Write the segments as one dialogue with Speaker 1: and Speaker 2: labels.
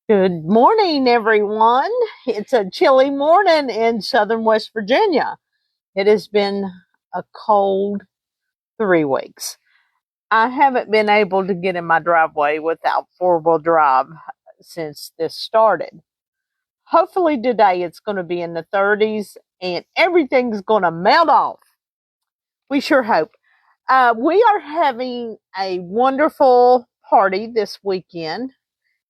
Speaker 1: Good morning, everyone. It's a chilly morning in southern West Virginia. It has been a cold 3 weeks. I haven't been able to get in my driveway without four-wheel drive since this started. Hopefully today it's going to be in the 30s and everything's going to melt off. We sure hope. We are having a wonderful party this weekend.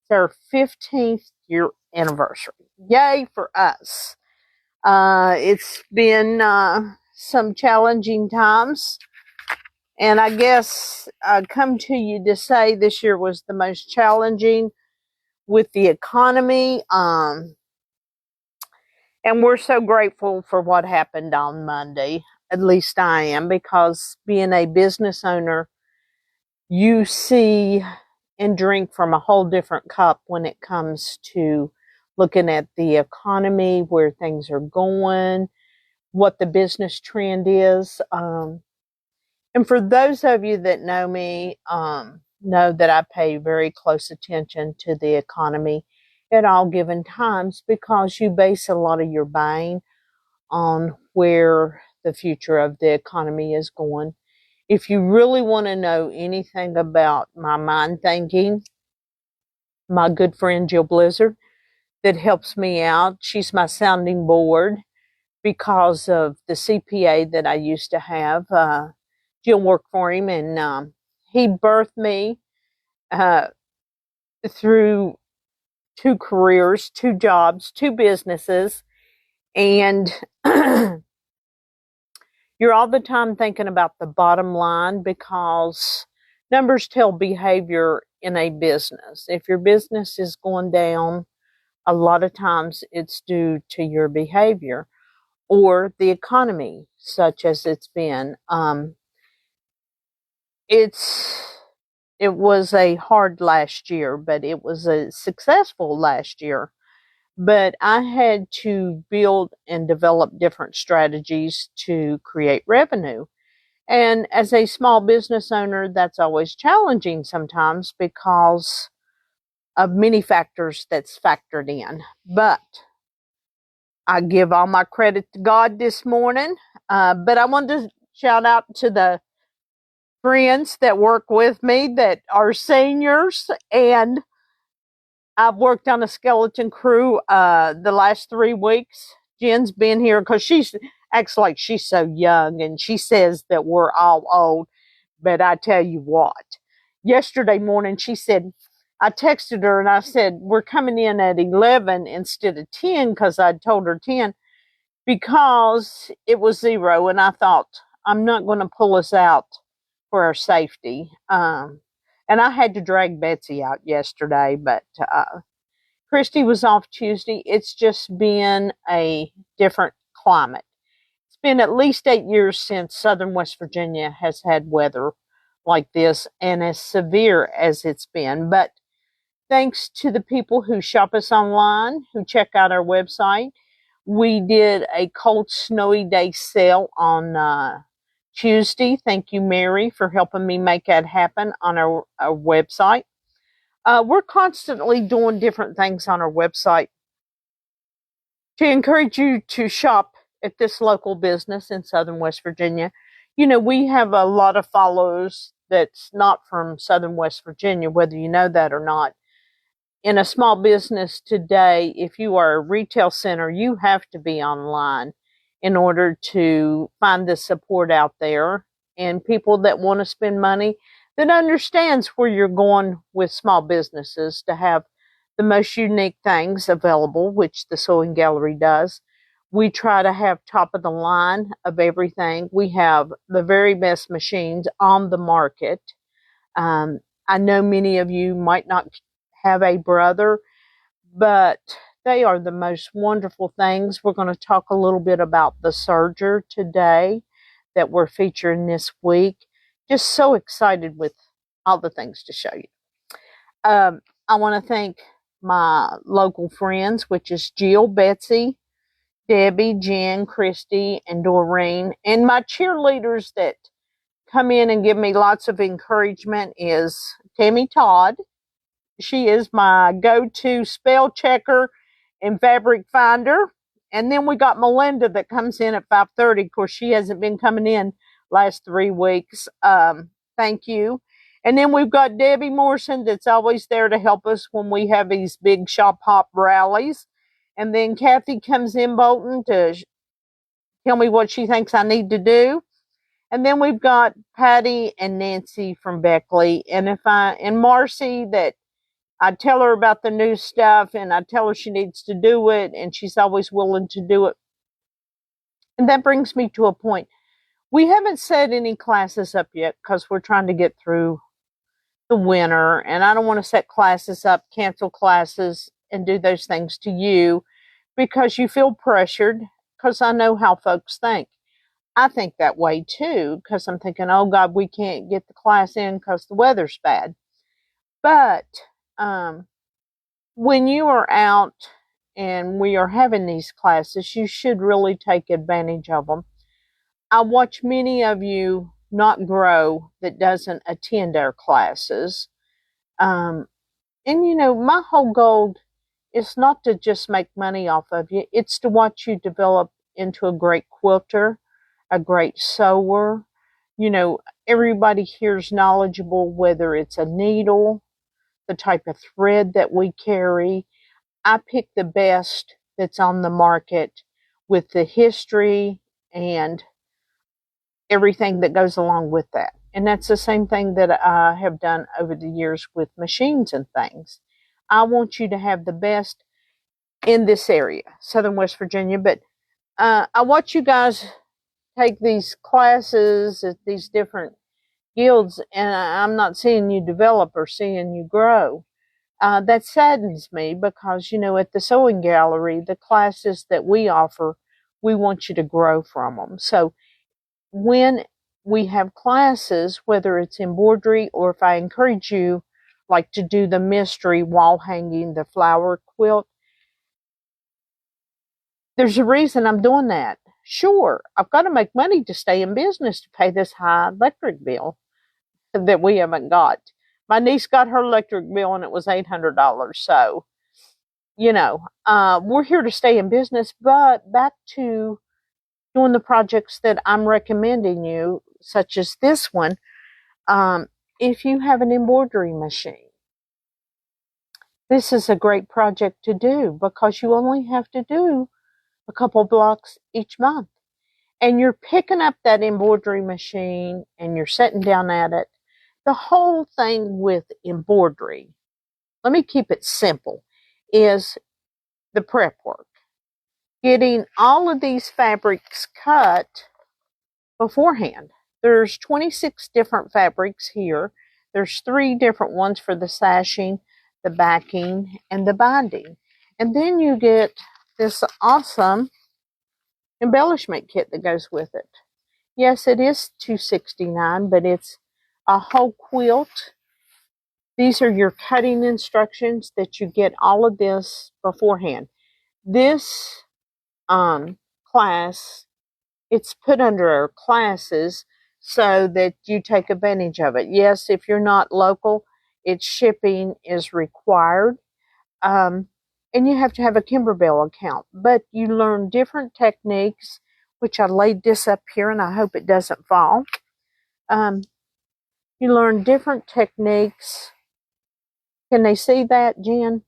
Speaker 1: It's our 15th year anniversary. Yay for us. It's been some challenging times. And I guess I come to you to say this year was the most challenging with the economy. And we're so grateful for what happened on Monday. At least I am, because being a business owner, you see and drink from a whole different cup when it comes to looking at the economy, where things are going, what the business trend is. And for those of you that know me, know that I pay very close attention to the economy at all given times, because you base a lot of your buying on where the future of the economy is going. If you really want to know anything about my mind thinking, my good friend Jill Blizzard, that helps me out. She's my sounding board because of the CPA that I used to have. Jill worked for him, and he birthed me through 2 careers, 2 jobs, 2 businesses, and you're all the time thinking about the bottom line, because numbers tell behavior in a business. If your business is going down, a lot of times it's due to your behavior or the economy, such as it's been. It was a hard last year, but it was a successful last year. But I had to build and develop different strategies to create revenue. And as a small business owner, that's always challenging sometimes because of many factors that's factored in. But I give all my credit to God this morning. But I wanted to shout out to the friends that work with me that are seniors, and I've worked on a skeleton crew the last 3 weeks. Jen's been here because she acts like she's so young, and she says that we're all old. But I tell you what, yesterday morning she said, I texted her and I said, we're coming in at 11 instead of 10, because I told her 10 because it was 0. And I thought, I'm not going to pull us out for our safety. And I had to drag Betsy out yesterday, but Christy was off Tuesday. It's just been a different climate. It's been at least 8 years since southern West Virginia has had weather like this and as severe as it's been. But thanks to the people who shop us online, who check out our website, we did a cold, snowy day sale on Tuesday. Thank you, Mary, for helping me make that happen on our website. We're constantly doing different things on our website to encourage you to shop at this local business in southern West Virginia. You know, we have a lot of followers that's not from southern West Virginia, whether you know that or not. In a small business today, if you are a retail center, you have to be online in order to find the support out there and people that want to spend money, that understands where you're going with small businesses to have the most unique things available, which the Sewing Gallery does. We try to have top of the line of everything. We have the very best machines on the market. I know many of you might not have a brother, but they are the most wonderful things. We're going to talk a little bit about the serger today that we're featuring this week. Just so excited with all the things to show you. I want to thank my local friends, which is Jill, Betsy, Debbie, Jen, Christy, and Doreen. And my cheerleaders that come in and give me lots of encouragement is Tammy Todd, She is my go-to spell checker and fabric finder. And then we got Melinda that comes in at 5:30. Of course, she hasn't been coming in last 3 weeks. Thank you. And then we've got Debbie Morrison that's always there to help us when we have these big shop hop rallies. And then Kathy comes in Bolton to tell me what she thinks I need to do. And then we've got Patty and Nancy from Beckley. And Marcy, that I tell her about the new stuff and I tell her she needs to do it, and she's always willing to do it. And that brings me to a point. We haven't set any classes up yet because we're trying to get through the winter, and I don't want to set classes up, cancel classes, and do those things to you because you feel pressured, because I know how folks think. I think that way too, because I'm thinking, oh God, we can't get the class in because the weather's bad. But when you are out and we are having these classes, you should really take advantage of them. I watch many of you not grow that doesn't attend our classes. And my whole goal is not to just make money off of you. It's to watch you develop into a great quilter, a great sewer. Everybody here is knowledgeable, whether it's a needle, the type of thread that we carry. I pick the best that's on the market with the history and everything that goes along with that. And that's the same thing that I have done over the years with machines and things. I want you to have the best in this area, Southern West Virginia. But I watch you guys take these classes at these different guilds, and I'm not seeing you develop or seeing you grow. That saddens me because, at the sewing gallery, the classes that we offer, we want you to grow from them. So when we have classes, whether it's embroidery or if I encourage you, like to do the mystery wall hanging, the flower quilt, there's a reason I'm doing that. Sure, I've got to make money to stay in business to pay this high electric bill that we haven't got. My niece got her electric bill and it was $800. So, we're here to stay in business. But back to doing the projects that I'm recommending you, such as this one. If you have an embroidery machine, this is a great project to do because you only have to do a couple blocks each month. And you're picking up that embroidery machine and you're sitting down at it. The whole thing with embroidery, let me keep it simple, is the prep work. Getting all of these fabrics cut beforehand. There's 26 different fabrics here. There's 3 different ones for the sashing, the backing, and the binding. And then you get this awesome embellishment kit that goes with it. Yes, it is $269, but it's a whole quilt. These are your cutting instructions that you get all of this beforehand. This class, it's put under our classes so that you take advantage of it. Yes, if you're not local, its shipping is required. And you have to have a Kimberbell account. But you learn different techniques, which I laid this up here and I hope it doesn't fall. You learn different techniques. Can they see that, Jen?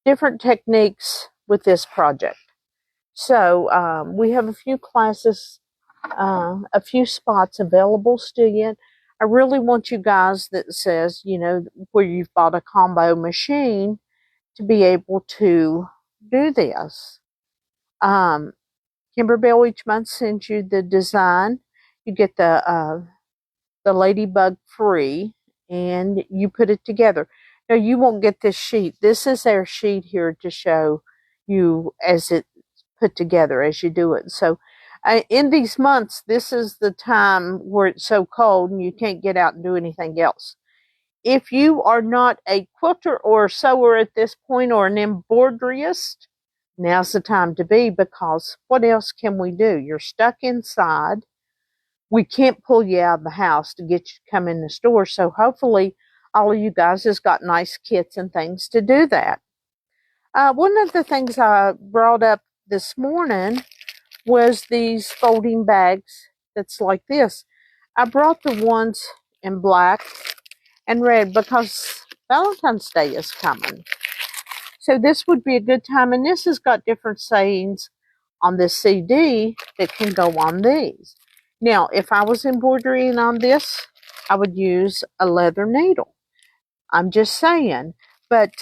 Speaker 1: Different techniques with this project. So we have a few classes, a few spots available still yet. I really want you guys that says, where you've bought a combo machine to be able to do this. Kimberbell each month sends you the design. You get the ladybug free, and you put it together. Now, you won't get this sheet. This is our sheet here to show you as it's put together as you do it. So in these months, this is the time where it's so cold and you can't get out and do anything else. If you are not a quilter or a sewer at this point, or an embroideryist, now's the time to be, because what else can we do? You're stuck inside. We can't pull you out of the house to get you to come in the store. So hopefully all of you guys has got nice kits and things to do that. One of the things I brought up this morning was these folding bags that's like this. I brought the ones in black and red because Valentine's Day is coming. So this would be a good time, and this has got different sayings on this CD that can go on these. Now, if I was embroidering on this, I would use a leather needle. I'm just saying. But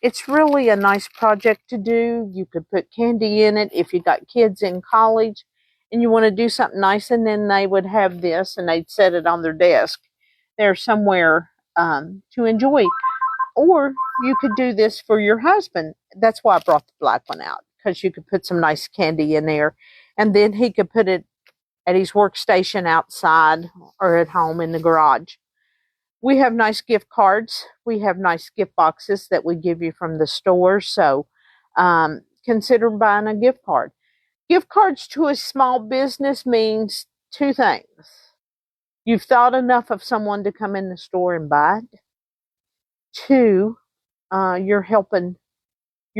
Speaker 1: it's really a nice project to do. You could put candy in it if you got kids in college and you want to do something nice, and then they would have this and they'd set it on their desk there somewhere to enjoy. Or you could do this for your husband. That's why I brought the black one out, because you could put some nice candy in there, and then he could put it at his workstation outside or at home in the garage. We have nice gift cards. We have nice gift boxes that we give you from the store. So consider buying a gift card. Gift cards to a small business means two things. You've thought enough of someone to come in the store and buy it. Two, you're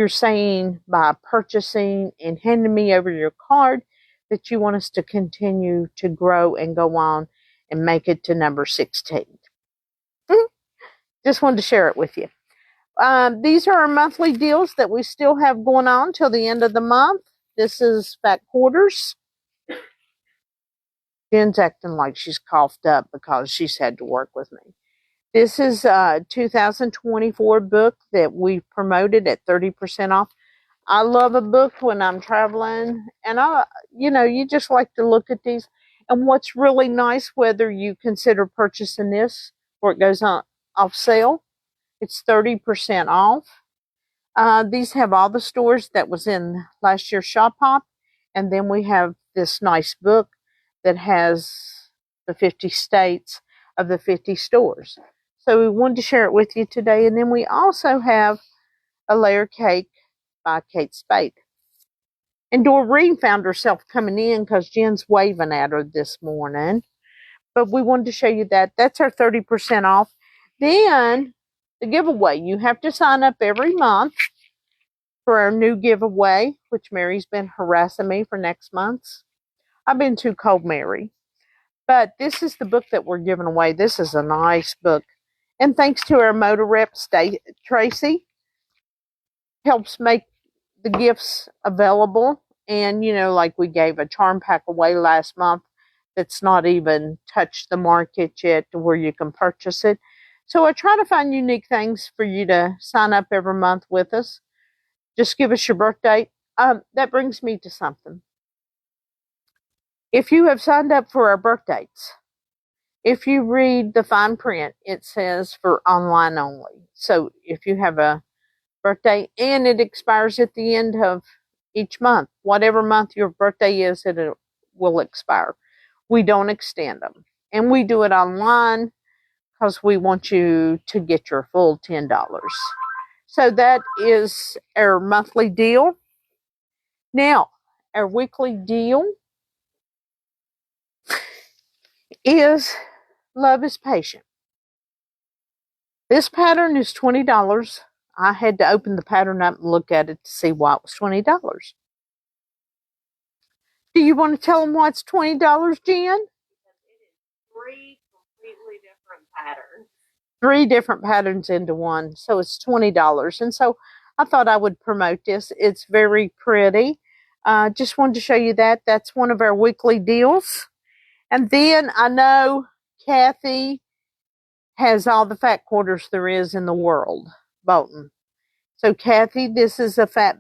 Speaker 1: saying by purchasing and handing me over your card that you want us to continue to grow and go on and make it to number 16. Just wanted to share it with you. These are our monthly deals that we still have going on till the end of the month. This is Fat Quarters. Jen's acting like she's coughed up because she's had to work with me. This is a 2024 book that we promoted at 30% off. I love a book when I'm traveling, and you just like to look at these. And what's really nice, whether you consider purchasing this or it goes on off sale, it's 30% off. These have all the stores that was in last year's Shop Hop, and then we have this nice book that has the 50 states of the 50 stores. So we wanted to share it with you today. And then we also have a layer cake by Kate Spade. And Doreen found herself coming in because Jen's waving at her this morning. But we wanted to show you that. That's our 30% off. Then the giveaway. You have to sign up every month for our new giveaway, which Mary's been harassing me for next month's. I've been too cold, Mary. But this is the book that we're giving away. This is a nice book. And thanks to our motor rep, Tracy, helps make the gifts available. And, like we gave a charm pack away last month that's not even touched the market yet to where you can purchase it. So I try to find unique things for you to sign up every month with us. Just give us your birth date. That brings me to something. If you have signed up for our birth dates, if you read the fine print, it says for online only. So if you have a birthday and it expires at the end of each month, whatever month your birthday is, it will expire. We don't extend them. And we do it online because we want you to get your full $10. So that is our monthly deal. Now, our weekly deal is Love is Patient. This pattern is $20. I had to open the pattern up and look at it to see why it was $20. Do you want to tell them why it's $20, Jen?
Speaker 2: Because it is 3 completely different patterns.
Speaker 1: 3 different patterns into one, so it's $20. And so I thought I would promote this. It's very pretty. Just wanted to show you that. That's one of our weekly deals. And then I know Kathy has all the fat quarters there is in the world, Bolton. So Kathy, this is a fat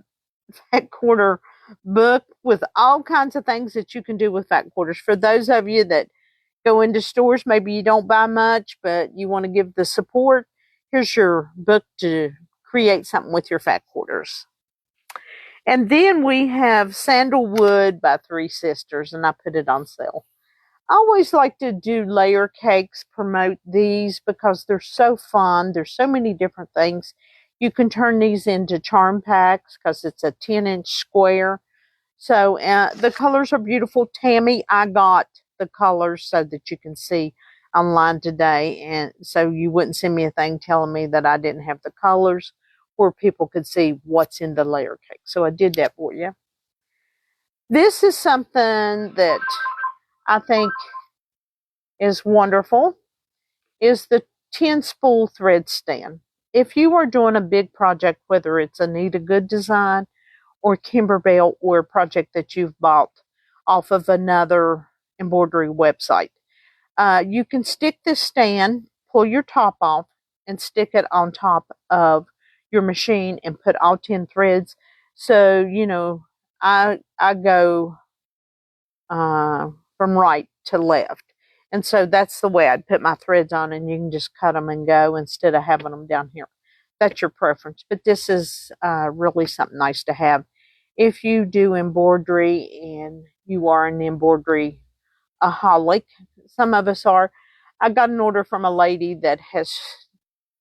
Speaker 1: quarter book with all kinds of things that you can do with fat quarters. For those of you that go into stores, maybe you don't buy much, but you want to give the support, here's your book to create something with your fat quarters. And then we have Sandalwood by 3 Sisters, and I put it on sale. I always like to do layer cakes, promote these because they're so fun. There's so many different things. You can turn these into charm packs because it's a 10-inch square. So the colors are beautiful. Tammy, I got the colors so that you can see online today, and so you wouldn't send me a thing telling me that I didn't have the colors, or people could see what's in the layer cake. So I did that for you. This is something that I think is wonderful, is the 10 spool thread stand. If you are doing a big project, whether it's a Need a Good design or Kimberbell or a project that you've bought off of another embroidery website, you can stick this stand, pull your top off, and stick it on top of your machine and put all 10 threads. So, I go from right to left. And so that's the way I'd put my threads on, and you can just cut them and go instead of having them down here. That's your preference. But this is really something nice to have. If you do embroidery and you are an embroidery aholic, some of us are. I got an order from a lady that has,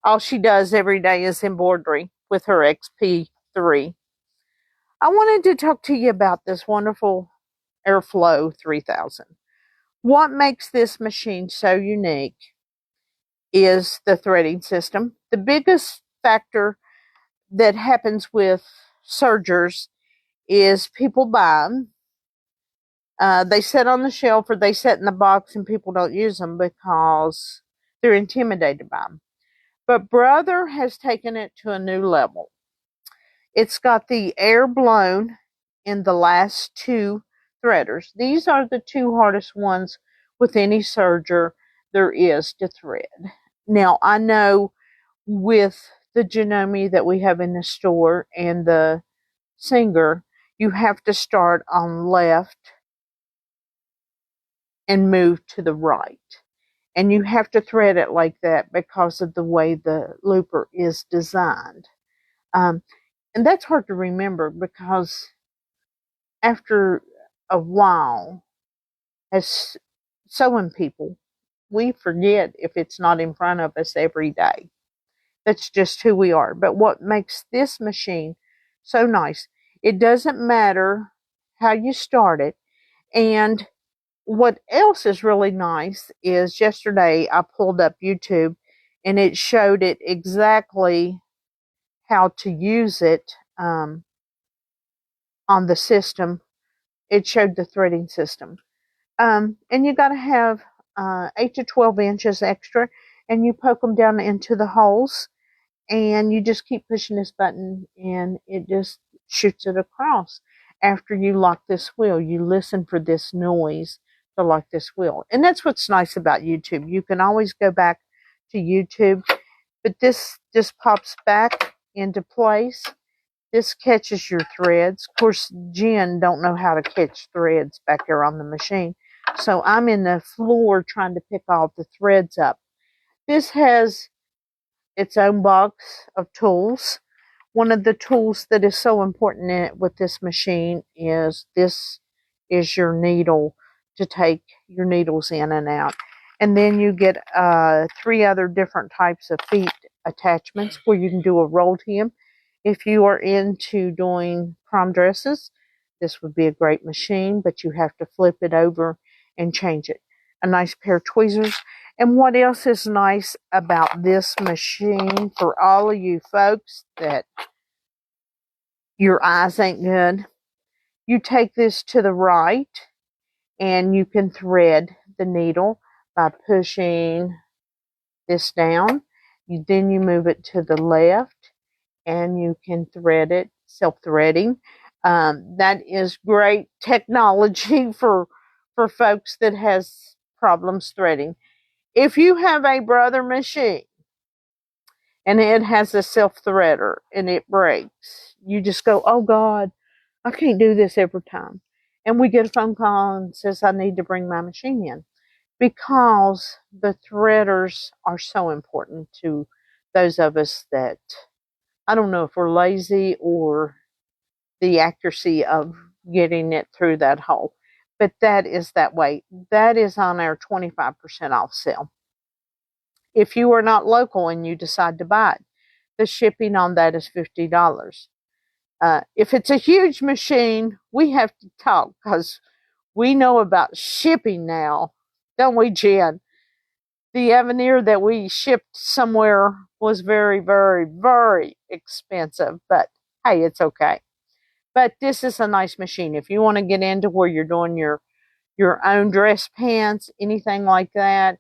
Speaker 1: all she does every day is embroidery with her XP3. I wanted to talk to you about this wonderful Airflow 3000. What makes this machine so unique is the threading system. The biggest factor that happens with sergers is people buy them. They sit on the shelf or they sit in the box and people don't use them because they're intimidated by them. But Brother has taken it to a new level. It's got the air blown in the last two threaders. These are the two hardest ones with any serger there is to thread. Now, I know with the Janome that we have in the store and the Singer, you have to start on left and move to the right. And you have to thread it like that because of the way the looper is designed. And that's hard to remember because after a while, as sewing people, we forget if it's not in front of us every day. That's just who we are. But what makes this machine so nice, it doesn't matter how you start it. And what else is really nice is yesterday I pulled up YouTube and it showed it exactly how to use it on the system. It showed the threading system. And you got to have 8 to 12 inches extra, and you poke them down into the holes, and you just keep pushing this button, and it just shoots it across. After you lock this wheel, you listen for this noise to lock this wheel. And that's what's nice about YouTube. You can always go back to YouTube, but this just pops back into place. This catches your threads. Of course, Jen don't know how to catch threads back here on the machine. So I'm in the floor trying to pick all the threads up. This has its own box of tools. One of the tools that is so important with this machine is this is your needle to take your needles in and out. And then you get 3 other different types of feet attachments where you can do a rolled hem. If you are into doing prom dresses, this would be a great machine, but you have to flip it over and change it. A nice pair of tweezers. And what else is nice about this machine for all of you folks that your eyes ain't good, you take this to the right and you can thread the needle by pushing this down. Then you move it to the left and you can thread it, self-threading. That is great technology for folks that has problems threading. If you have a Brother machine and it has a self-threader and it breaks, you just go, oh God, I can't do this every time. And we get a phone call and says, I need to bring my machine in. Because the threaders are so important to those of us that, I don't know if we're lazy or the accuracy of getting it through that hole. But that is that way. That is on our 25% off sale. If you are not local and you decide to buy it, the shipping on that is $50. If it's a huge machine, we have to talk because we know about shipping now, don't we, Jen? the Avenir that we shipped somewhere was very, very, very expensive, but hey, it's okay. But this is a nice machine. If you want to get into where you're doing your own dress pants, anything like that,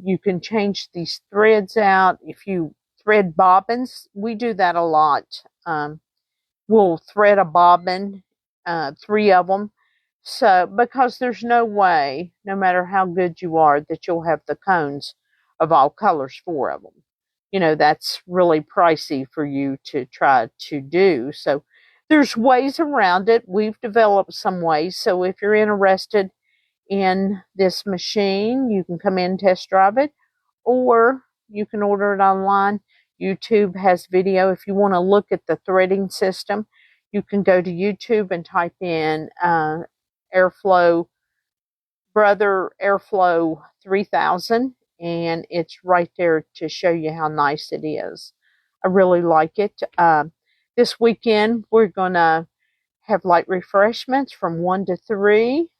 Speaker 1: you can change these threads out. If you thread bobbins, we do that a lot. We'll thread a bobbin, 3 of them. So, because there's no way, no matter how good you are, that you'll have the cones of all colors, 4 of them. You know, that's really pricey for you to try to do. So, there's ways around it. We've developed some ways. So, if you're interested in this machine, you can come in and test drive it, or you can order it online. YouTube has video. If you want to look at the threading system, you can go to YouTube and type in Airflow, Brother Airflow 3000, and it's right there to show you how nice it is. I really like it. This weekend, we're going to have light refreshments from 1 to 3.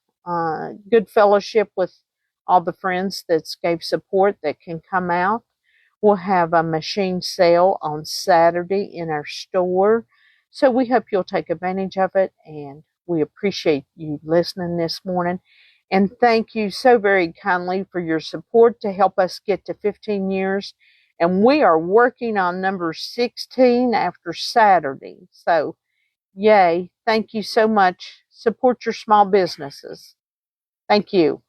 Speaker 1: Good fellowship with all the friends that gave support that can come out. We'll have a machine sale on Saturday in our store. So we hope you'll take advantage of it, and we appreciate you listening this morning. And thank you so very kindly for your support to help us get to 15 years. And we are working on number 16 after Saturday. So, yay. Thank you so much. Support your small businesses. Thank you.